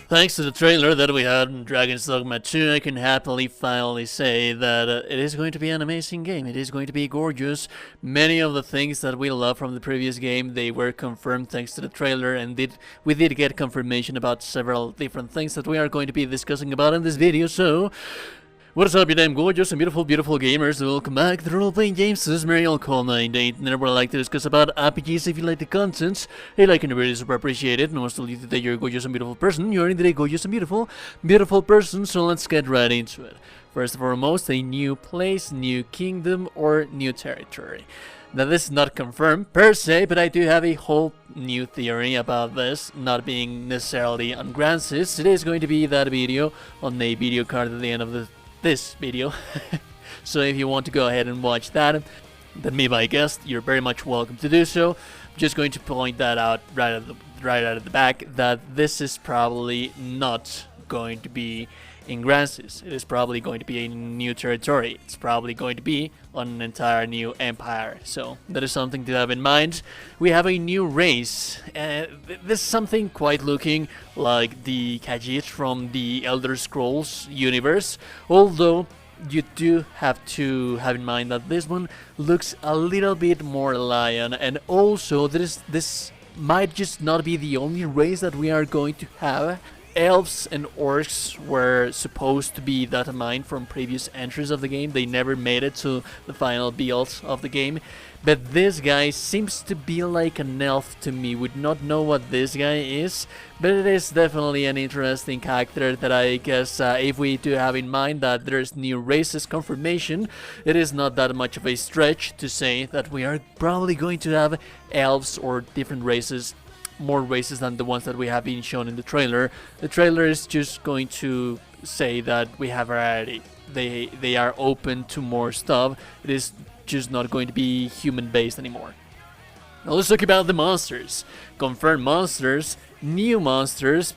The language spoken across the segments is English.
Thanks to the trailer that we had in Dragon's Dogma 2, I can happily finally say that it is going to be an amazing game. It is going to be gorgeous. Many of the things that we love from the previous game, they were confirmed thanks to the trailer, and we did get confirmation about several different things that we are going to be discussing about in this video. So, what is up, you damn gorgeous and beautiful gamers? Welcome back to the Role-Playing Games. This is Mariel Call 98, and I would like to discuss about RPGs. If you like the content, a like and a really super appreciated. And also believe that you're a gorgeous and beautiful person. You're indeed a gorgeous and beautiful person, so let's get right into it. First and foremost, a new place, new kingdom, or new territory. Now, this is not confirmed per se, but I do have a whole new theory about this not being necessarily on Grancis. It is going to be that video on a video card at the end of this video. So if you want to go ahead and watch that, then me by guest, you're very much welcome to do so. I'm just going to point that out right out of the back, that this is probably not going to be in Grancis. It is probably going to be a new territory. It's probably going to be on an entire new empire. So that is something to have in mind. We have a new race. This is something quite looking like the Khajiit from the Elder Scrolls universe, although you do have to have in mind that this one looks a little bit more lion, and also this might just not be the only race that we are going to have. Elves and orcs were supposed to be data mined from previous entries of the game. They never made it to the final build of the game. But this guy seems to be like an elf to me. Would not know what this guy is, but it is definitely an interesting character that I guess if we do have in mind that there's new races confirmation, it is not that much of a stretch to say that we are probably going to have elves or different races, more races than the ones that we have been shown in the trailer. The trailer is just going to say that we have variety. They are open to more stuff. It is just not going to be human based anymore. Now let's talk about the monsters. Confirmed monsters, new monsters.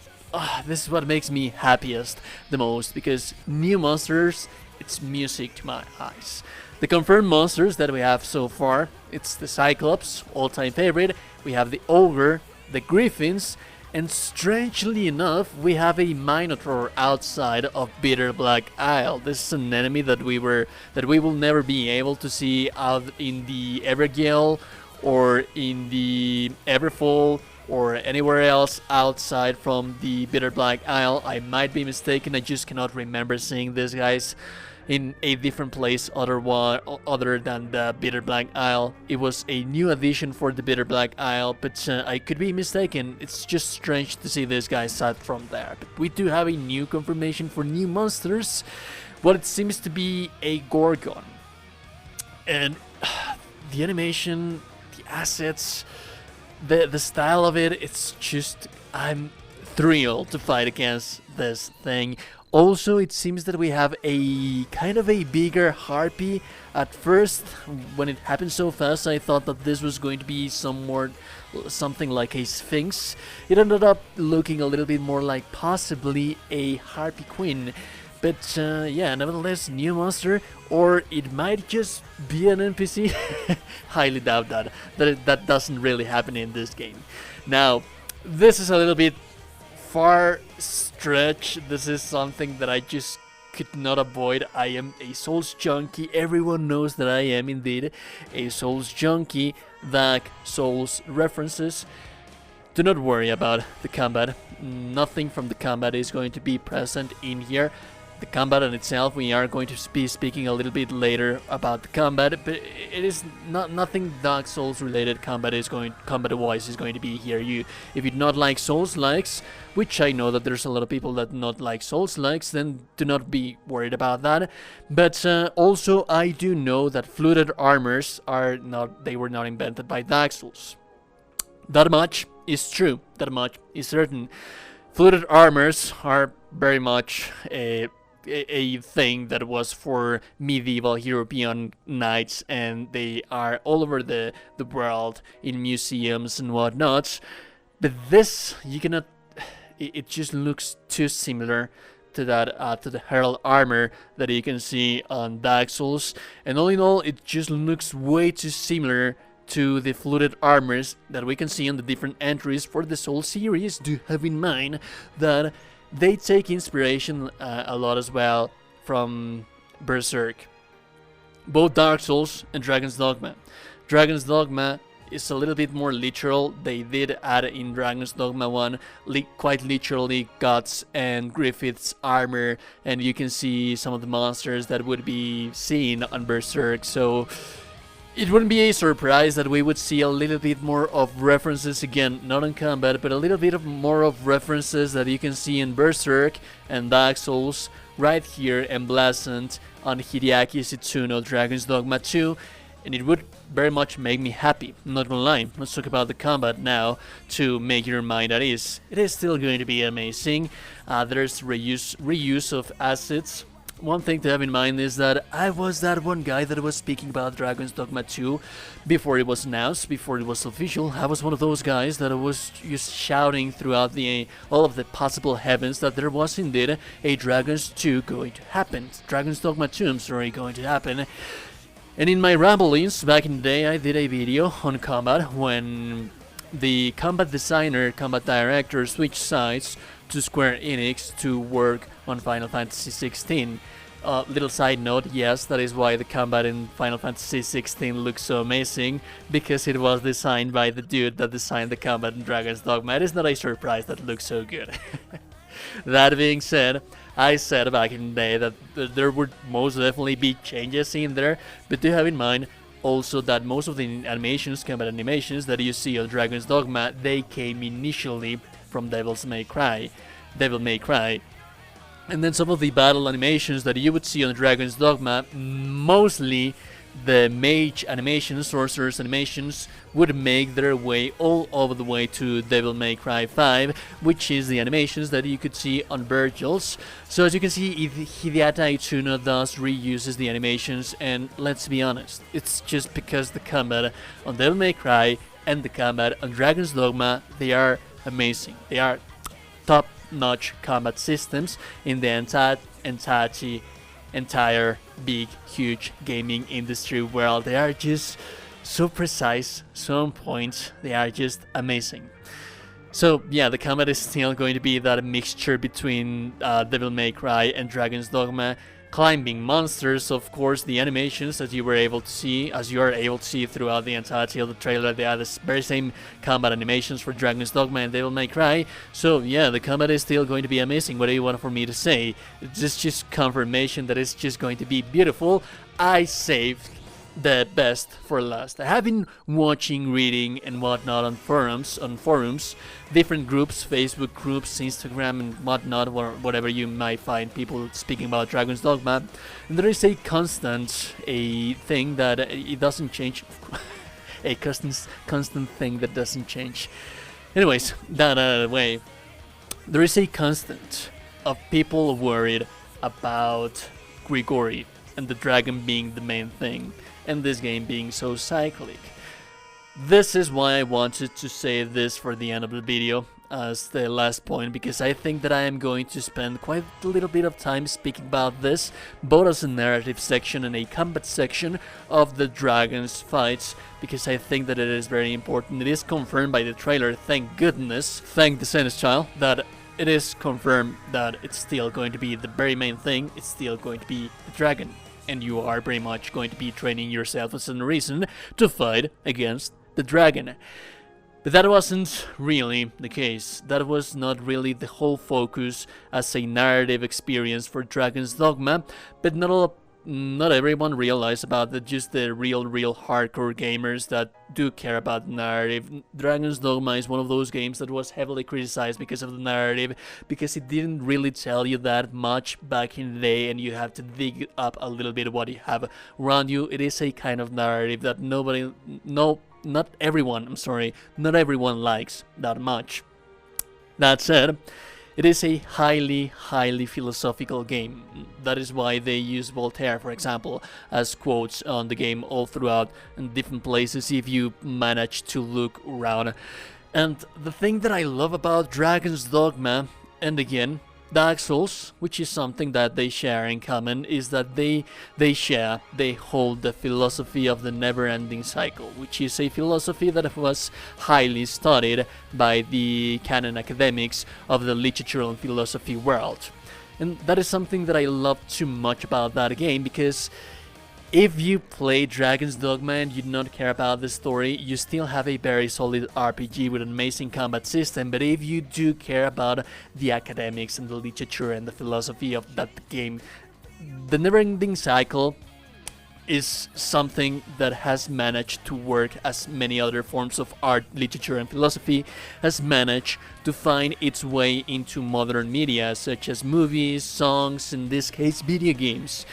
This is what makes me happiest the most, because new monsters, it's music to my eyes. The confirmed monsters that we have so far, it's the Cyclops, all-time favorite. We have the Ogre, the Griffins, and strangely enough, we have a Minotaur outside of Bitter Black Isle. This is an enemy that we will never be able to see out in the Evergale or in the Everfall or anywhere else outside from the Bitter Black Isle. I might be mistaken. I just cannot remember seeing these guys in a different place other than the Bitter Black Isle. It was a new addition for the Bitter Black Isle, but I could be mistaken. It's just strange to see this guy sat from there. But we do have a new confirmation for new monsters. What it seems to be a Gorgon. And the animation, the assets, the style of it, it's just, I'm thrilled to fight against this thing. Also, it seems that we have a kind of a bigger harpy. At first, when it happened so fast, I thought that this was going to be something like a sphinx. It ended up looking a little bit more like possibly a harpy queen. But yeah, nevertheless, new monster, or it might just be an NPC. Highly doubt that doesn't really happen in this game. Now, this is a little bit far stretch. This is something that I just could not avoid. I am a Souls junkie. Everyone knows that I am indeed a Souls junkie. Dark Souls references. Do not worry about the combat. Nothing from the combat is going to be present in here. The combat in itself, we are going to be speaking a little bit later about the combat, but it is nothing Dark Souls related. Combat wise is going to be here. If you do not like Souls likes, which I know that there's a lot of people that do not like Souls likes, then do not be worried about that. But also I do know that fluted armors were not invented by Dark Souls. That much is true. That much is certain. Fluted armors are very much a thing that was for medieval European knights, and they are all over the world in museums and whatnot. But this, you cannot. It just looks too similar to that to the herald armor that you can see on Dark Souls, and all in all, it just looks way too similar to the fluted armors that we can see on the different entries for the Soul series. Do have in mind that they take inspiration a lot as well from Berserk. Both Dark Souls and Dragon's Dogma. Dragon's Dogma is a little bit more literal. They did add in Dragon's Dogma 1 quite literally Guts and Griffith's armor, and you can see some of the monsters that would be seen on Berserk, so it wouldn't be a surprise that we would see a little bit more of references, again, not in combat, but a little bit more of references that you can see in Berserk and Dark Souls right here emblazoned on Hideaki Itsuno Dragon's Dogma 2, and it would very much make me happy. I'm not gonna lie. Let's talk about the combat now to make your mind at ease. It is still going to be amazing. There's reuse of assets. One thing to have in mind is that I was that one guy that was speaking about Dragon's Dogma 2 before it was announced, before it was official. I was one of those guys that was just shouting throughout all of the possible heavens that there was indeed a Dragon's 2 going to happen. Dragon's Dogma 2, I'm sorry, going to happen. And in my ramblings back in the day, I did a video on combat when the combat designer, combat director switched sides to Square Enix to work on Final Fantasy XVI. Little side note, yes, that is why the combat in Final Fantasy XVI looks so amazing, because it was designed by the dude that designed the combat in Dragon's Dogma. It is not a surprise that it looks so good. That being said, I said back in the day that there would most definitely be changes in there, but do have in mind also that most of the animations, combat animations that you see on Dragon's Dogma, they came initially from Devil May Cry. And then some of the battle animations that you would see on Dragon's Dogma, mostly the mage animations, sorcerer's animations, would make their way all over the way to Devil May Cry 5, which is the animations that you could see on Virgil's. So as you can see, Hideaki Itsuno thus reuses the animations, and let's be honest, it's just because the combat on Devil May Cry and the combat on Dragon's Dogma, they are amazing. They are top-notch combat systems in the entire big, huge gaming industry world. They are just so precise, so on point. They are just amazing. So yeah, the combat is still going to be that mixture between Devil May Cry and Dragon's Dogma. Climbing monsters, of course, the animations as you are able to see throughout the entirety of the trailer, they are the very same combat animations for Dragon's Dogma and Devil May Cry. So yeah, the combat is still going to be amazing. What do you want for me to say? It's just confirmation that it's just going to be beautiful. I saved the best for last. I have been watching, reading, and whatnot on forums, different groups, Facebook groups, Instagram, and whatnot, whatever you might find people speaking about Dragon's Dogma. And there is a constant, thing that it doesn't change, a constant thing that doesn't change. Anyways, that out of the way, there is a constant of people worried about Grigori and the dragon being the main thing, and this game being so cyclic. This is why I wanted to say this for the end of the video as the last point, because I think that I am going to spend quite a little bit of time speaking about this, both as a narrative section and a combat section of the dragon's fights, because I think that it is very important. It is confirmed by the trailer, thank goodness, thank the Senate child, that it is confirmed that it's still going to be the very main thing. It's still going to be the dragon, and you are pretty much going to be training yourself as a reason to fight against the dragon. But that wasn't really the case. That was not really the whole focus as a narrative experience for Dragon's Dogma, but not everyone realized about that. Just the real hardcore gamers that do care about the narrative. Dragon's Dogma is one of those games that was heavily criticized because of the narrative, because it didn't really tell you that much back in the day, and you have to dig up a little bit of what you have around you. It is a kind of narrative that not everyone likes that much. That said, it is a highly philosophical game. That is why they use Voltaire, for example, as quotes on the game all throughout in different places if you manage to look around. And the thing that I love about Dragon's Dogma, and again, Dark Souls, which is something that they share in common, is that they hold the philosophy of the never-ending cycle, which is a philosophy that was highly studied by the canon academics of the literature and philosophy world. And that is something that I love too much about that game, because if you play Dragon's Dogma and you do not care about the story, you still have a very solid RPG with an amazing combat system. But if you do care about the academics and the literature and the philosophy of that game, the never-ending cycle is something that has managed to work, as many other forms of art, literature and philosophy, has managed to find its way into modern media, such as movies, songs, in this case video games.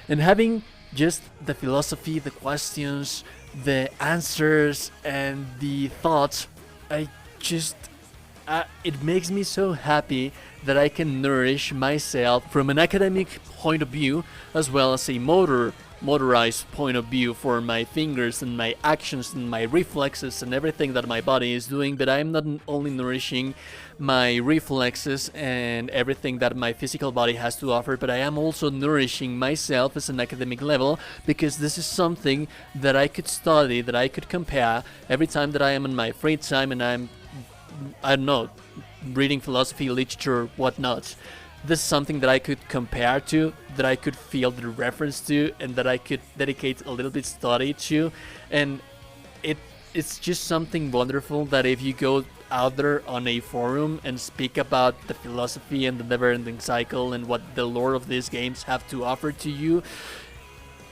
And having just the philosophy, the questions, the answers, and the thoughts, it makes me so happy that I can nourish myself from an academic point of view, as well as a motorized point of view for my fingers and my actions and my reflexes and everything that my body is doing. But I'm not only nourishing my reflexes and everything that my physical body has to offer, but I am also nourishing myself as an academic level, because this is something that I could study, that I could compare every time that I am in my free time and I don't know, reading philosophy, literature, whatnot. This is something that I could compare to, that I could feel the reference to, and that I could dedicate a little bit study to. And it's just something wonderful that if you go out there on a forum and speak about the philosophy and the never-ending cycle and what the lore of these games have to offer to you,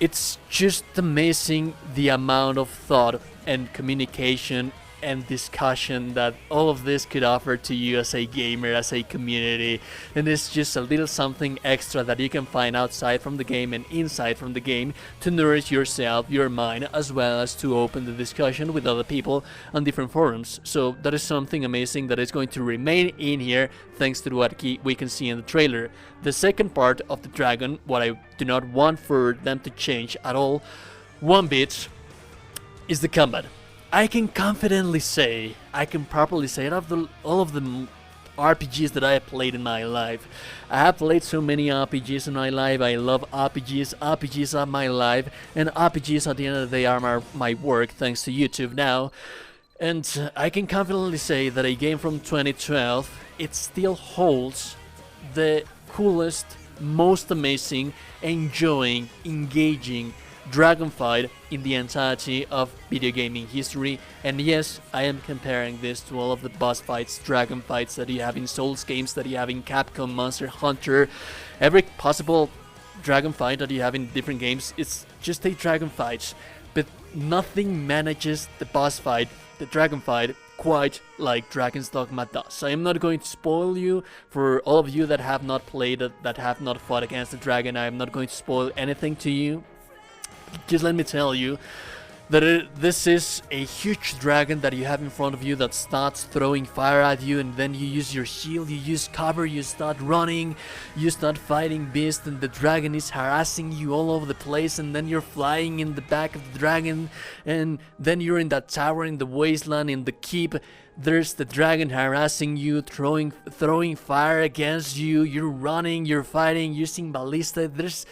it's just amazing the amount of thought and communication and discussion that all of this could offer to you as a gamer, as a community. And it's just a little something extra that you can find outside from the game and inside from the game to nourish yourself, your mind, as well as to open the discussion with other people on different forums. So that is something amazing that is going to remain in here thanks to what we can see in the trailer. The second part of the dragon, what I do not want for them to change at all one bit, is the combat. I can confidently say, I can properly say, out of all of the RPGs that I have played in my life, I have played so many RPGs in my life. I love RPGs. RPGs are my life, and RPGs at the end of the day are my work, thanks to YouTube now. And I can confidently say that a game from 2012, it still holds the coolest, most amazing, enjoying, engaging dragon fight in the entirety of video gaming history. And yes, I am comparing this to all of the boss fights, dragon fights that you have in Souls games, that you have in Capcom, Monster Hunter. Every possible dragon fight that you have in different games, it's just a dragon fight. But nothing manages the boss fight, the dragon fight, quite like Dragon's Dogma does. I am not going to spoil you for all of you that have not played it, that have not fought against the dragon. I am not going to spoil anything to you. Just let me tell you that this is a huge dragon that you have in front of you that starts throwing fire at you, and then you use your shield, you use cover, you start running, you start fighting beasts, and the dragon is harassing you all over the place, and then you're flying in the back of the dragon, and then you're in that tower in the wasteland, in the keep. There's the dragon harassing you, throwing fire against you. You're running, you're fighting, using ballista. This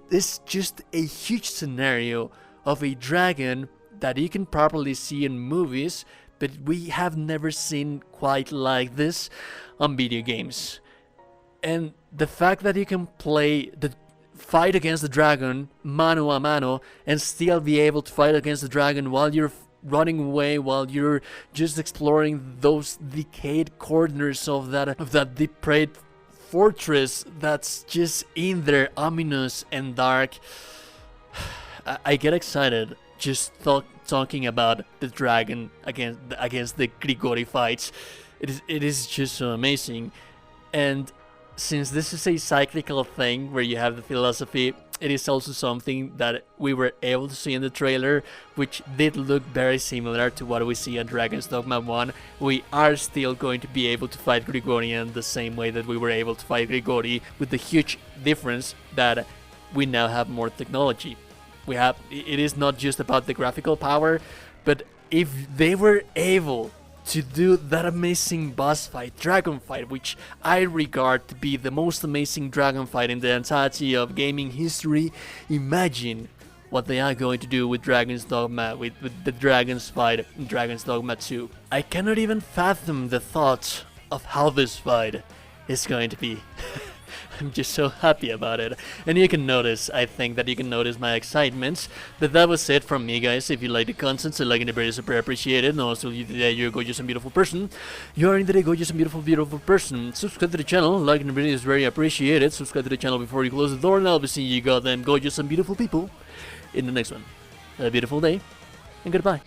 is just a huge scenario of a dragon that you can properly see in movies, but we have never seen quite like this on video games. And the fact that you can play the fight against the dragon mano a mano and still be able to fight against the dragon while you're running away, while you're just exploring those decayed corners of that depraved fortress that's just in there, ominous and dark. I get excited just talking about the dragon against the Grigori fights. It is just so amazing. And since this is a cyclical thing where you have the philosophy, it is also something that we were able to see in the trailer, which did look very similar to what we see on Dragon's Dogma 1. We are still going to be able to fight Grigorian the same way that we were able to fight Grigori, with the huge difference that we now have more technology. It is not just about the graphical power, but if they were able to do that amazing boss fight, dragon fight, which I regard to be the most amazing dragon fight in the entirety of gaming history. Imagine what they are going to do with Dragon's Dogma, with the Dragon's fight in Dragon's Dogma 2. I cannot even fathom the thought of how this fight is going to be. I'm just so happy about it. And you can notice, I think that you can notice my excitement. But that was it from me, guys. If you like the content, so liking the video is super appreciated. And also, you're a gorgeous and beautiful person. You are indeed a gorgeous and beautiful person. Subscribe to the channel. Liking the video is very appreciated. Subscribe to the channel before you close the door. And I'll be seeing you goddamn gorgeous and beautiful people in the next one. Have a beautiful day. And goodbye.